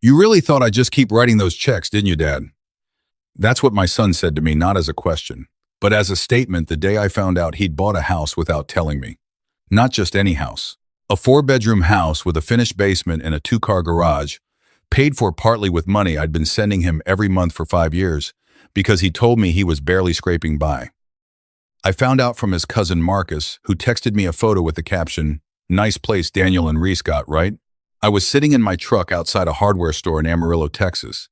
You really thought I'd just keep writing those checks, didn't you, Dad? That's what my son said to me, not as a question, but as a statement the day I found out he'd bought a house without telling me. Not just any house. A four-bedroom house with a finished basement and a two-car garage, paid for partly with money I'd been sending him every month for 5 years, because he told me he was barely scraping by. I found out from his cousin Marcus, who texted me a photo with the caption, "Nice place Daniel and Reese got, right?" I was sitting in my truck outside a hardware store in Amarillo, Texas,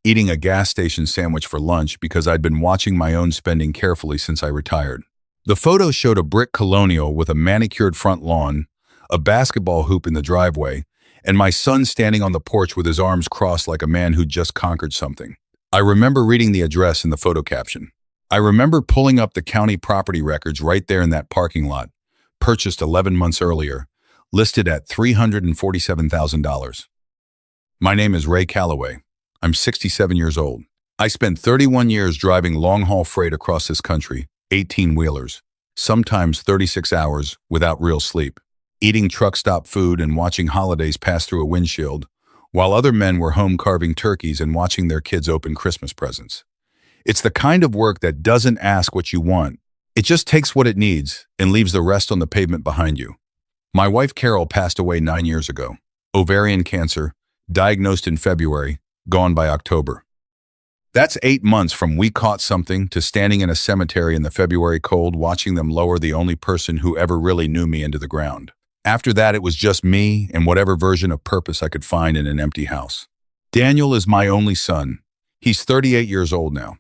eating a gas station sandwich for lunch because I'd been watching my own spending carefully since I retired. The photo showed a brick colonial with a manicured front lawn, a basketball hoop in the driveway, and my son standing on the porch with his arms crossed like a man who'd just conquered something. I remember reading the address in the photo caption. I remember pulling up the county property records right there in that parking lot, purchased 11 months earlier, listed at $347,000. My name is Ray Calloway. I'm 67 years old. I spent 31 years driving long-haul freight across this country, 18-wheelers, sometimes 36 hours without real sleep, eating truck stop food and watching holidays pass through a windshield, while other men were home carving turkeys and watching their kids open Christmas presents. It's the kind of work that doesn't ask what you want. It just takes what it needs and leaves the rest on the pavement behind you. My wife Carol passed away 9 years ago. Ovarian cancer, diagnosed in February, gone by October. That's 8 months from we caught something to standing in a cemetery in the February cold watching them lower the only person who ever really knew me into the ground. After that, it was just me and whatever version of purpose I could find in an empty house. Daniel is my only son. He's 38 years old now.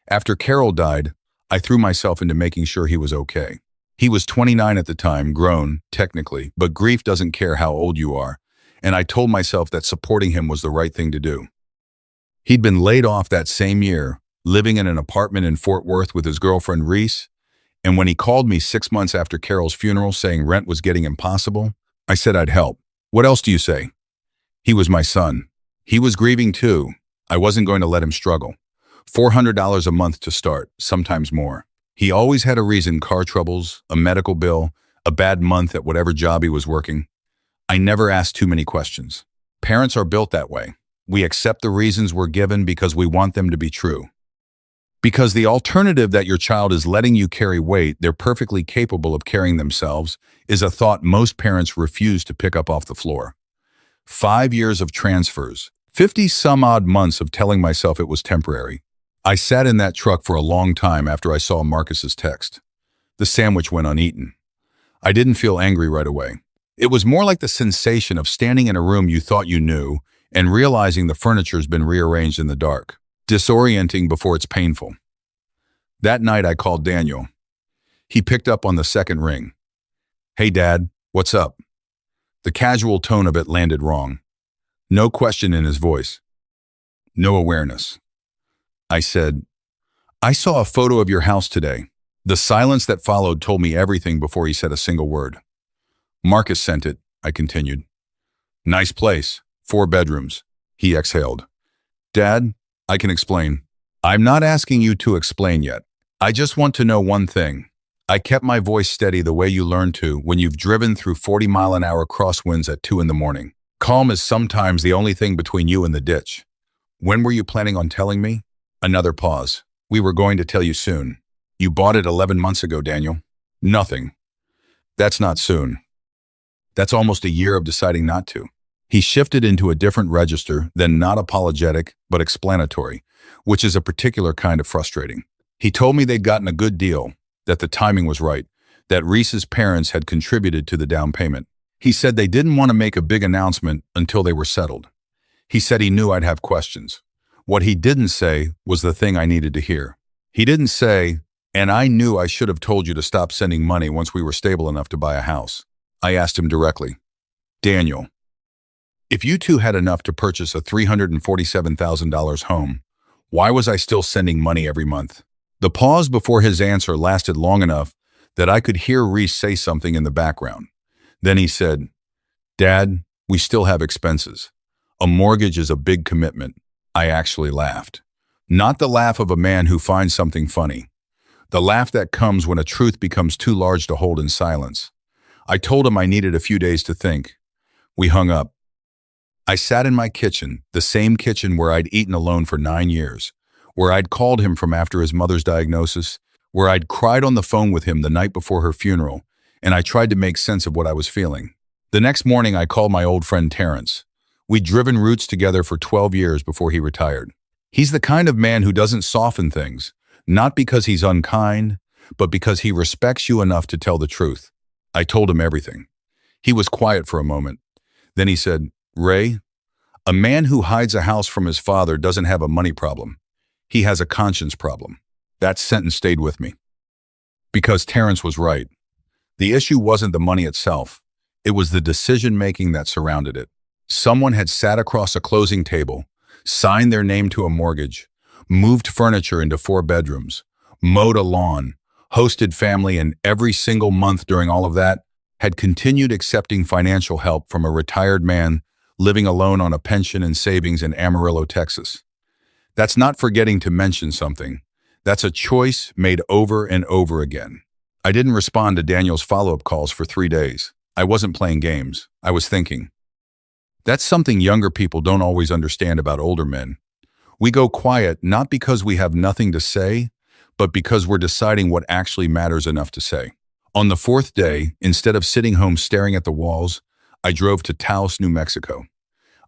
After Carol died, I threw myself into making sure he was okay. He was 29 at the time, grown, technically, but grief doesn't care how old you are, and I told myself that supporting him was the right thing to do. He'd been laid off that same year, living in an apartment in Fort Worth with his girlfriend Reese, and when he called me 6 months after Carol's funeral saying rent was getting impossible, I said I'd help. What else do you say? He was my son. He was grieving too. I wasn't going to let him struggle. $400 a month to start, sometimes more. He always had a reason: car troubles, a medical bill, a bad month at whatever job he was working. I never asked too many questions. Parents are built that way. We accept the reasons we're given because we want them to be true. Because the alternative that your child is letting you carry weight they're perfectly capable of carrying themselves is a thought most parents refuse to pick up off the floor. 5 years of transfers, 50-some-odd months of telling myself it was temporary. I sat in that truck for a long time after I saw Marcus's text. The sandwich went uneaten. I didn't feel angry right away. It was more like the sensation of standing in a room you thought you knew and realizing the furniture's been rearranged in the dark. Disorienting before it's painful. That night I called Daniel. He picked up on the second ring. "Hey Dad, what's up?" The casual tone of it landed wrong. No question in his voice. No awareness. I said, "I saw a photo of your house today." The silence that followed told me everything before he said a single word. "Marcus sent it," I continued. "Nice place, 4 bedrooms," he exhaled. "Dad, I can explain." "I'm not asking you to explain yet. I just want to know one thing." I kept my voice steady the way you learn to when you've driven through 40-mile-an-hour crosswinds at 2 in the morning. Calm is sometimes the only thing between you and the ditch. "When were you planning on telling me?" Another pause. "We were going to tell you soon." "You bought it 11 months ago, Daniel." "Nothing. That's not soon. That's almost a year of deciding not to." He shifted into a different register, then not apologetic, but explanatory, which is a particular kind of frustrating. He told me they'd gotten a good deal, that the timing was right, that Reese's parents had contributed to the down payment. He said they didn't want to make a big announcement until they were settled. He said he knew I'd have questions. What he didn't say was the thing I needed to hear. He didn't say, "And I knew I should have told you to stop sending money once we were stable enough to buy a house." I asked him directly, "Daniel, if you two had enough to purchase a $347,000 home, why was I still sending money every month?" The pause before his answer lasted long enough that I could hear Reese say something in the background. Then he said, "Dad, we still have expenses. A mortgage is a big commitment." I actually laughed. Not the laugh of a man who finds something funny. The laugh that comes when a truth becomes too large to hold in silence. I told him I needed a few days to think. We hung up. I sat in my kitchen, the same kitchen where I'd eaten alone for 9 years, where I'd called him from after his mother's diagnosis, where I'd cried on the phone with him the night before her funeral, and I tried to make sense of what I was feeling. The next morning, I called my old friend Terrence. We'd driven routes together for 12 years before he retired. He's the kind of man who doesn't soften things, not because he's unkind, but because he respects you enough to tell the truth. I told him everything. He was quiet for a moment. Then he said, "Ray, a man who hides a house from his father doesn't have a money problem. He has a conscience problem." That sentence stayed with me. Because Terrence was right. The issue wasn't the money itself. It was the decision-making that surrounded it. Someone had sat across a closing table, signed their name to a mortgage, moved furniture into 4 bedrooms, mowed a lawn, hosted family, and every single month during all of that had continued accepting financial help from a retired man living alone on a pension and savings in Amarillo, Texas. That's not forgetting to mention something. That's a choice made over and over again. I didn't respond to Daniel's follow-up calls for 3 days. I wasn't playing games. I was thinking. That's something younger people don't always understand about older men. We go quiet not because we have nothing to say, but because we're deciding what actually matters enough to say. On the 4th day, instead of sitting home staring at the walls, I drove to Taos, New Mexico.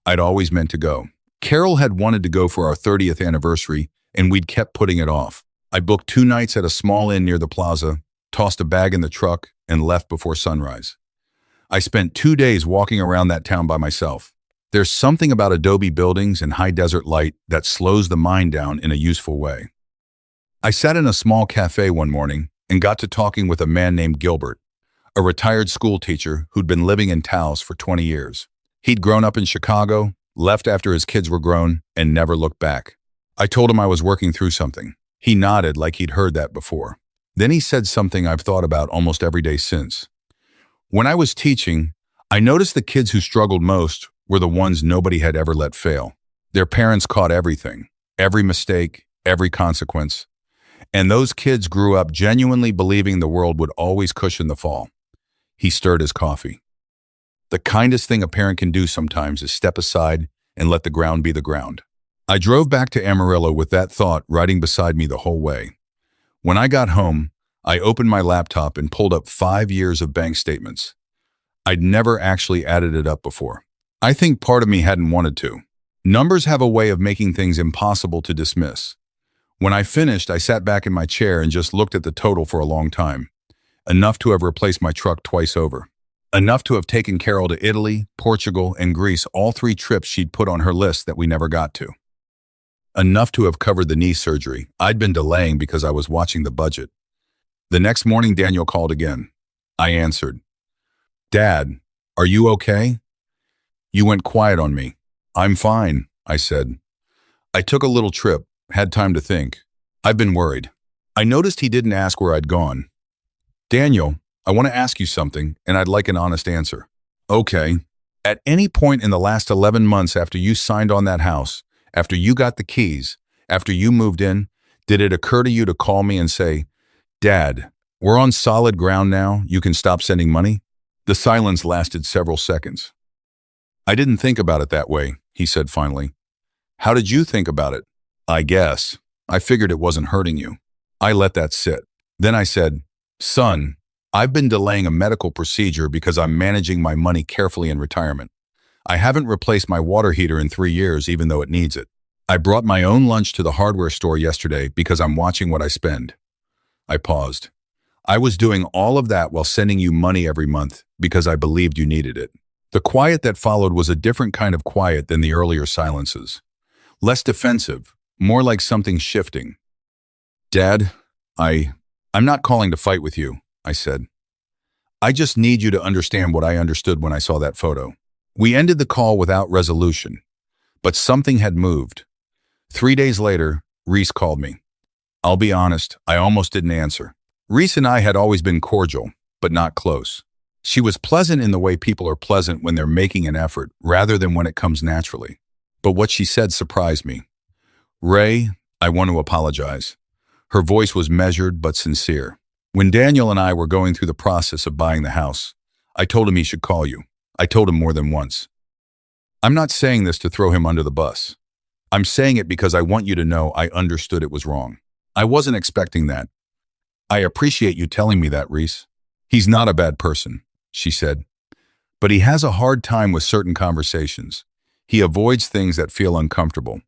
I'd always meant to go. Carol had wanted to go for our 30th anniversary, and we'd kept putting it off. I booked 2 nights at a small inn near the plaza, tossed a bag in the truck, and left before sunrise. I spent 2 days walking around that town by myself. There's something about adobe buildings and high desert light that slows the mind down in a useful way. I sat in a small cafe one morning and got to talking with a man named Gilbert, a retired school teacher who'd been living in Taos for 20 years. He'd grown up in Chicago, left after his kids were grown, and never looked back. I told him I was working through something. He nodded like he'd heard that before. Then he said something I've thought about almost every day since. When I was teaching, I noticed the kids who struggled most were the ones nobody had ever let fail. Their parents caught everything, every mistake, every consequence. And those kids grew up genuinely believing the world would always cushion the fall. He stirred his coffee. The kindest thing a parent can do sometimes is step aside and let the ground be the ground. I drove back to Amarillo with that thought riding beside me the whole way. When I got home, I opened my laptop and pulled up 5 years of bank statements. I'd never actually added it up before. I think part of me hadn't wanted to. Numbers have a way of making things impossible to dismiss. When I finished, I sat back in my chair and just looked at the total for a long time. Enough to have replaced my truck twice over. Enough to have taken Carol to Italy, Portugal, and Greece, all 3 trips she'd put on her list that we never got to. Enough to have covered the knee surgery I'd been delaying because I was watching the budget. The next morning, Daniel called again. I answered. "Dad, are you okay?" You went quiet on me. "I'm fine," I said. I took a little trip, had time to think. I've been worried. I noticed he didn't ask where I'd gone. "Daniel, I want to ask you something, and I'd like an honest answer." "Okay. At any point in the last 11 months after you signed on that house, after you got the keys, after you moved in, did it occur to you to call me and say, 'Dad, we're on solid ground now, you can stop sending money'?" The silence lasted several seconds. "I didn't think about it that way," he said finally. "How did you think about it?" "I guess. I figured it wasn't hurting you." I let that sit. Then I said, "Son, I've been delaying a medical procedure because I'm managing my money carefully in retirement. I haven't replaced my water heater in 3 years even though it needs it. I brought my own lunch to the hardware store yesterday because I'm watching what I spend." I paused. "I was doing all of that while sending you money every month because I believed you needed it." The quiet that followed was a different kind of quiet than the earlier silences. Less defensive, more like something shifting. "Dad, I'm not calling to fight with you," I said. "I just need you to understand what I understood when I saw that photo." We ended the call without resolution, but something had moved. 3 days later, Reese called me. I'll be honest, I almost didn't answer. Reese and I had always been cordial, but not close. She was pleasant in the way people are pleasant when they're making an effort, rather than when it comes naturally. But what she said surprised me. "Ray, I want to apologize." Her voice was measured but sincere. "When Daniel and I were going through the process of buying the house, I told him he should call you. I told him more than once. I'm not saying this to throw him under the bus. I'm saying it because I want you to know I understood it was wrong. I wasn't expecting that. I appreciate you telling me that, Reese. He's not a bad person, she said. But he has a hard time with certain conversations. He avoids things that feel uncomfortable.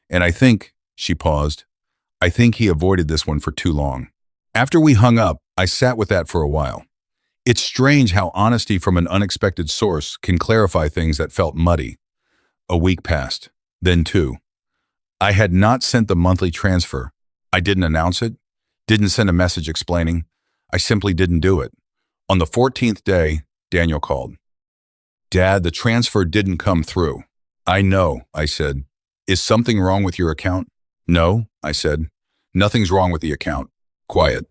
And I think, she paused, I think he avoided this one for too long. After we hung up, I sat with that for a while. It's strange how honesty from an unexpected source can clarify things that felt muddy. A week passed, then two. I had not sent the monthly transfer. I didn't announce it, didn't send a message explaining. I simply didn't do it. On the 14th day, Daniel called. Dad, the transfer didn't come through. I know, I said. Is something wrong with your account? No, I said. Nothing's wrong with the account. Quiet.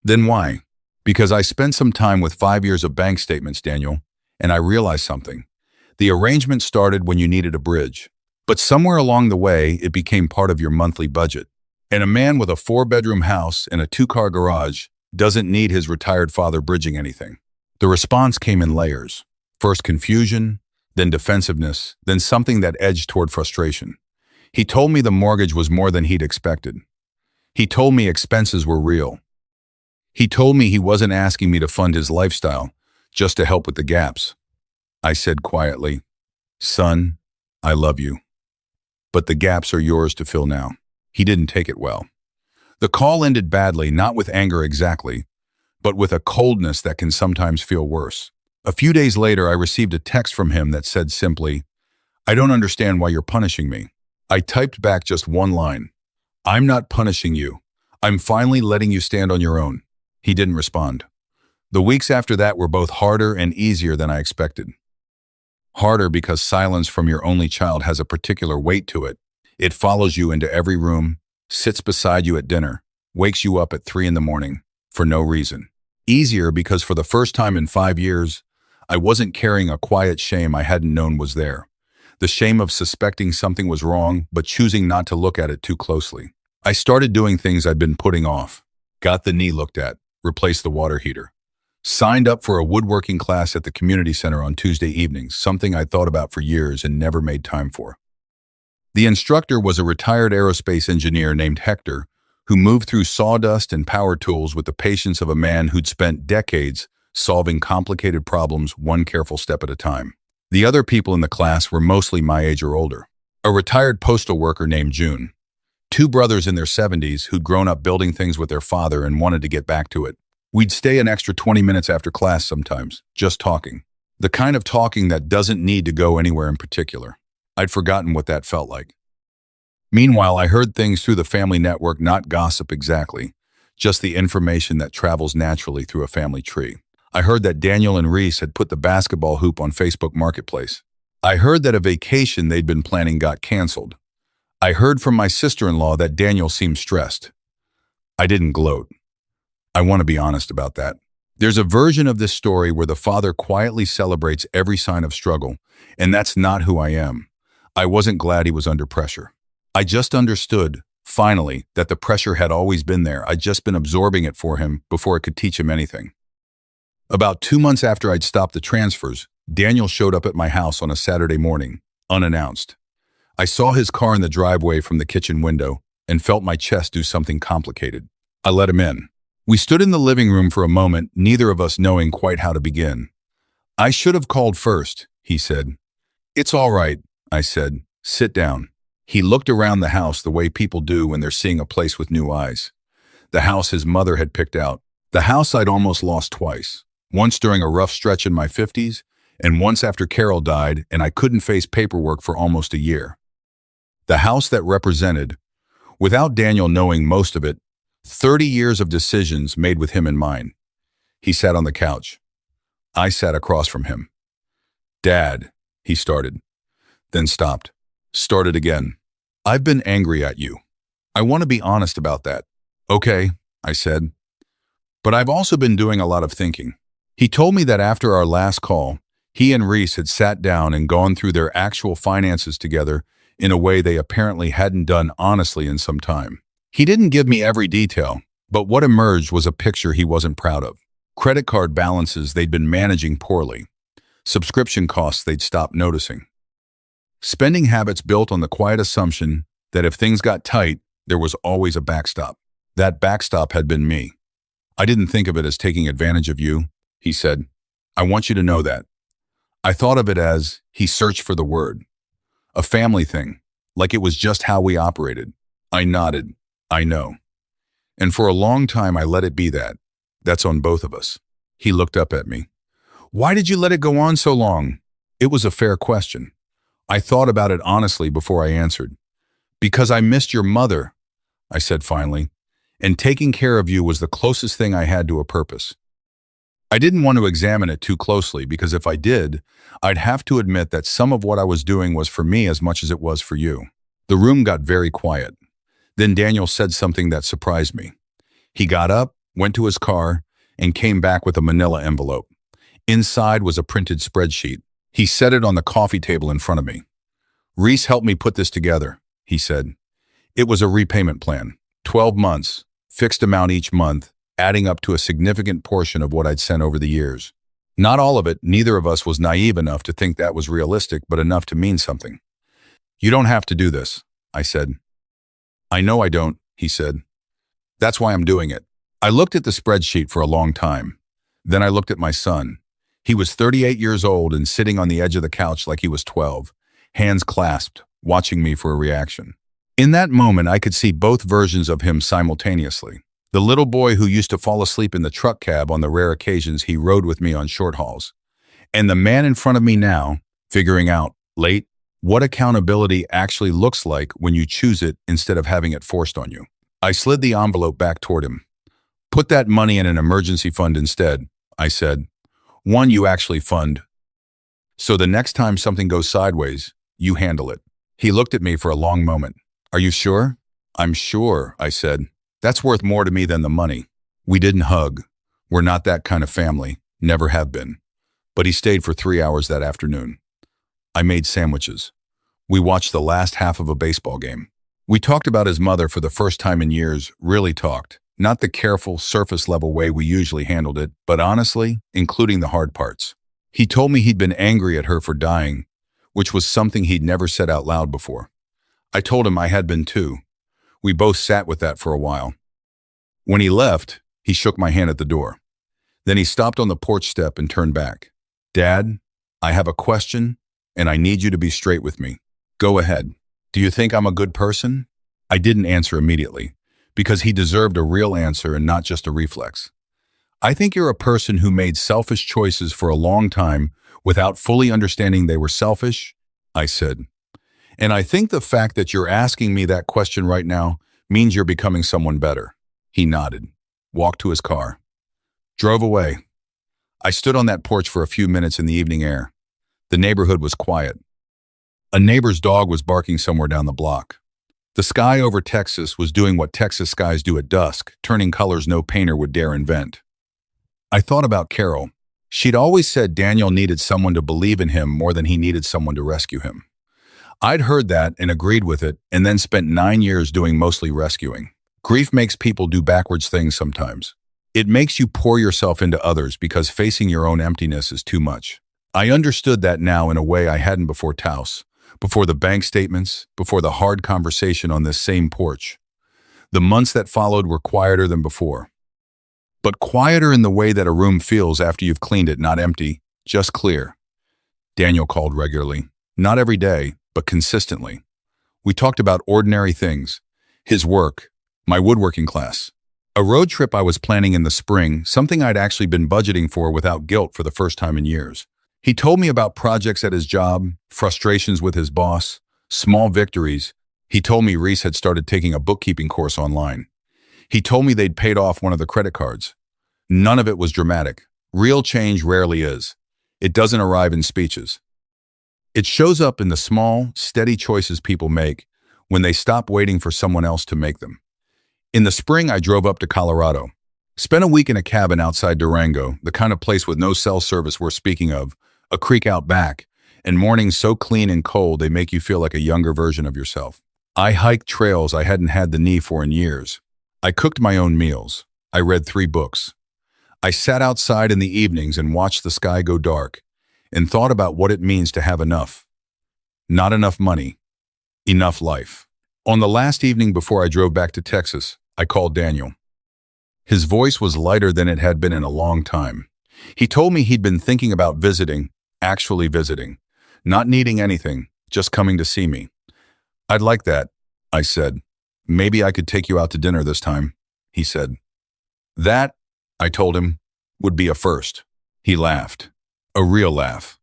Then why? Because I spent some time with 5 years of bank statements, Daniel, and I realized something. The arrangement started when you needed a bridge. But somewhere along the way, it became part of your monthly budget. And a man with a 4-bedroom house and a 2-car garage doesn't need his retired father bridging anything. The response came in layers. First confusion, then defensiveness, then something that edged toward frustration. He told me the mortgage was more than he'd expected. He told me expenses were real. He told me he wasn't asking me to fund his lifestyle, just to help with the gaps. I said quietly, Son, I love you. But the gaps are yours to fill now. He didn't take it well. The call ended badly, not with anger exactly, but with a coldness that can sometimes feel worse. A few days later, I received a text from him that said simply, I don't understand why you're punishing me. I typed back just one line. I'm not punishing you. I'm finally letting you stand on your own. He didn't respond. The weeks after that were both harder and easier than I expected. Harder because silence from your only child has a particular weight to it. It follows you into every room, sits beside you at dinner, wakes you up at 3 a.m. for no reason. Easier because for the first time in 5 years, I wasn't carrying a quiet shame I hadn't known was there. The shame of suspecting something was wrong, but choosing not to look at it too closely. I started doing things I'd been putting off. Got the knee looked at, replaced the water heater. Signed up for a woodworking class at the community center on Tuesday evenings, something I'd thought about for years and never made time for. The instructor was a retired aerospace engineer named Hector, who moved through sawdust and power tools with the patience of a man who'd spent decades solving complicated problems one careful step at a time. The other people in the class were mostly my age or older. A retired postal worker named June. 2 brothers in their 70s who'd grown up building things with their father and wanted to get back to it. We'd stay an extra 20 minutes after class sometimes, just talking. The kind of talking that doesn't need to go anywhere in particular. I'd forgotten what that felt like. Meanwhile, I heard things through the family network, not gossip exactly, just the information that travels naturally through a family tree. I heard that Daniel and Reese had put the basketball hoop on Facebook Marketplace. I heard that a vacation they'd been planning got canceled. I heard from my sister-in-law that Daniel seemed stressed. I didn't gloat. I want to be honest about that. There's a version of this story where the father quietly celebrates every sign of struggle, and that's not who I am. I wasn't glad he was under pressure. I just understood, finally, that the pressure had always been there. I'd just been absorbing it for him before it could teach him anything. About 2 months after I'd stopped the transfers, Daniel showed up at my house on a Saturday morning, unannounced. I saw his car in the driveway from the kitchen window and felt my chest do something complicated. I let him in. We stood in the living room for a moment, neither of us knowing quite how to begin. I should have called first, he said. It's all right, I said. Sit down. He looked around the house the way people do when they're seeing a place with new eyes. The house his mother had picked out. The house I'd almost lost twice. Once during a rough stretch in my 50s, and once after Carol died and I couldn't face paperwork for almost a year. The house that represented, without Daniel knowing most of it, 30 years of decisions made with him in mind. He sat on the couch. I sat across from him. Dad, he started, then stopped. Started again. I've been angry at you. I want to be honest about that. Okay, I said. But I've also been doing a lot of thinking. He told me that after our last call, he and Reese had sat down and gone through their actual finances together in a way they apparently hadn't done honestly in some time. He didn't give me every detail, but what emerged was a picture he wasn't proud of. Credit card balances they'd been managing poorly. Subscription costs they'd stopped noticing. Spending habits built on the quiet assumption that if things got tight, there was always a backstop. That backstop had been me. I didn't think of it as taking advantage of you, he said. I want you to know that. I thought of it as, he searched for the word. A family thing, like it was just how we operated. I nodded. I know. And for a long time I let it be that. That's on both of us. He looked up at me. Why did you let it go on so long? It was a fair question. I thought about it honestly before I answered. Because I missed your mother, I said finally, and taking care of you was the closest thing I had to a purpose. I didn't want to examine it too closely because if I did, I'd have to admit that some of what I was doing was for me as much as it was for you. The room got very quiet. Then Daniel said something that surprised me. He got up, went to his car, and came back with a manila envelope. Inside was a printed spreadsheet. He set it on the coffee table in front of me. Reese helped me put this together, he said. It was a repayment plan, 12 months, fixed amount each month, adding up to a significant portion of what I'd sent over the years. Not all of it, neither of us was naive enough to think that was realistic, but enough to mean something. You don't have to do this, I said. I know I don't, he said. That's why I'm doing it. I looked at the spreadsheet for a long time. Then I looked at my son. He was 38 years old and sitting on the edge of the couch like he was 12, hands clasped, watching me for a reaction. In that moment, I could see both versions of him simultaneously. The little boy who used to fall asleep in the truck cab on the rare occasions he rode with me on short hauls. And the man in front of me now, figuring out, late, what accountability actually looks like when you choose it instead of having it forced on you. I slid the envelope back toward him. Put that money in an emergency fund instead, I said. One you actually fund. So the next time something goes sideways, you handle it. He looked at me for a long moment. Are you sure? I'm sure, I said. That's worth more to me than the money. We didn't hug. We're not that kind of family, never have been. But he stayed for 3 hours that afternoon. I made sandwiches. We watched the last half of a baseball game. We talked about his mother for the first time in years, really talked. Not the careful, surface-level way we usually handled it, but honestly, including the hard parts. He told me he'd been angry at her for dying, which was something he'd never said out loud before. I told him I had been too. We both sat with that for a while. When he left, he shook my hand at the door. Then he stopped on the porch step and turned back. Dad, I have a question, and I need you to be straight with me. Go ahead. Do you think I'm a good person? I didn't answer immediately, because he deserved a real answer and not just a reflex. I think you're a person who made selfish choices for a long time without fully understanding they were selfish, I said. And I think the fact that you're asking me that question right now means you're becoming someone better. He nodded, walked to his car, drove away. I stood on that porch for a few minutes in the evening air. The neighborhood was quiet. A neighbor's dog was barking somewhere down the block. The sky over Texas was doing what Texas skies do at dusk, turning colors no painter would dare invent. I thought about Carol. She'd always said Daniel needed someone to believe in him more than he needed someone to rescue him. I'd heard that and agreed with it, and then spent 9 years doing mostly rescuing. Grief makes people do backwards things sometimes. It makes you pour yourself into others because facing your own emptiness is too much. I understood that now in a way I hadn't before Taos, before the bank statements, before the hard conversation on this same porch. The months that followed were quieter than before. But quieter in the way that a room feels after you've cleaned it, not empty, just clear. Daniel called regularly, not every day, but consistently. We talked about ordinary things, his work, my woodworking class, a road trip I was planning in the spring, something I'd actually been budgeting for without guilt for the first time in years. He told me about projects at his job, frustrations with his boss, small victories. He told me Reese had started taking a bookkeeping course online. He told me they'd paid off one of the credit cards. None of it was dramatic. Real change rarely is. It doesn't arrive in speeches. It shows up in the small, steady choices people make when they stop waiting for someone else to make them. In the spring, I drove up to Colorado. Spent a week in a cabin outside Durango, the kind of place with no cell service we're speaking of, a creek out back, and mornings so clean and cold they make you feel like a younger version of yourself. I hiked trails I hadn't had the knee for in years. I cooked my own meals. I read 3 books. I sat outside in the evenings and watched the sky go dark and thought about what it means to have enough. Not enough money. Enough life. On the last evening before I drove back to Texas, I called Daniel. His voice was lighter than it had been in a long time. He told me he'd been thinking about visiting, actually visiting. Not needing anything, just coming to see me. I'd like that, I said. Maybe I could take you out to dinner this time, he said. That, I told him, would be a first. He laughed. A real laugh.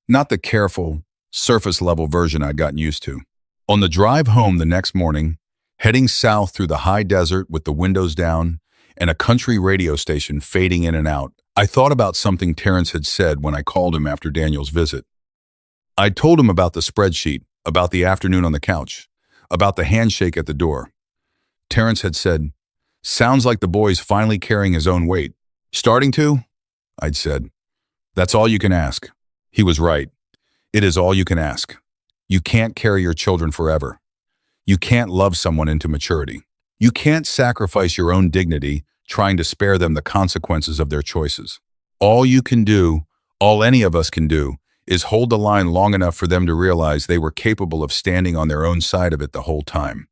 Not the careful, surface-level version I'd gotten used to. On the drive home the next morning, heading south through the high desert with the windows down and a country radio station fading in and out, I thought about something Terrence had said when I called him after Daniel's visit. I'd told him about the spreadsheet, about the afternoon on the couch, about the handshake at the door. Terrence had said, "Sounds like the boy's finally carrying his own weight." "Starting to?" I'd said. "That's all you can ask." He was right. It is all you can ask. You can't carry your children forever. You can't love someone into maturity. You can't sacrifice your own dignity trying to spare them the consequences of their choices. All you can do, all any of us can do, is hold the line long enough for them to realize they were capable of standing on their own side of it the whole time.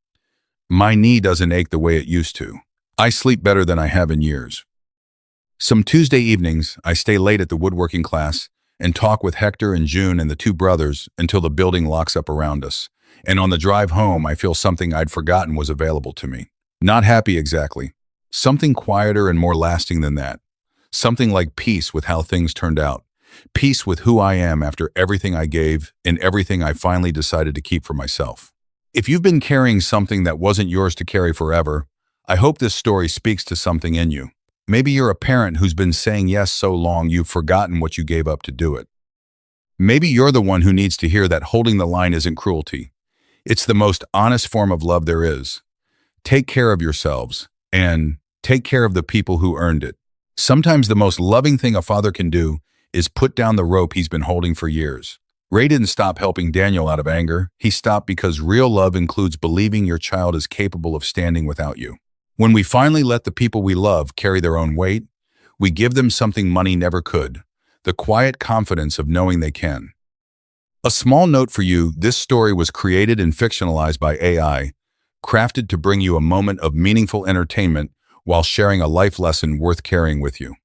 My knee doesn't ache the way it used to. I sleep better than I have in years. Some Tuesday evenings, I stay late at the woodworking class and talk with Hector and June and the two brothers until the building locks up around us. And on the drive home, I feel something I'd forgotten was available to me. Not happy exactly. Something quieter and more lasting than that. Something like peace with how things turned out. Peace with who I am after everything I gave and everything I finally decided to keep for myself. If you've been carrying something that wasn't yours to carry forever, I hope this story speaks to something in you. Maybe you're a parent who's been saying yes so long you've forgotten what you gave up to do it. Maybe you're the one who needs to hear that holding the line isn't cruelty. It's the most honest form of love there is. Take care of yourselves, and take care of the people who earned it. Sometimes the most loving thing a father can do is put down the rope he's been holding for years. Ray didn't stop helping Daniel out of anger. He stopped because real love includes believing your child is capable of standing without you. When we finally let the people we love carry their own weight, we give them something money never could, the quiet confidence of knowing they can. A small note for you, this story was created and fictionalized by AI, crafted to bring you a moment of meaningful entertainment while sharing a life lesson worth carrying with you.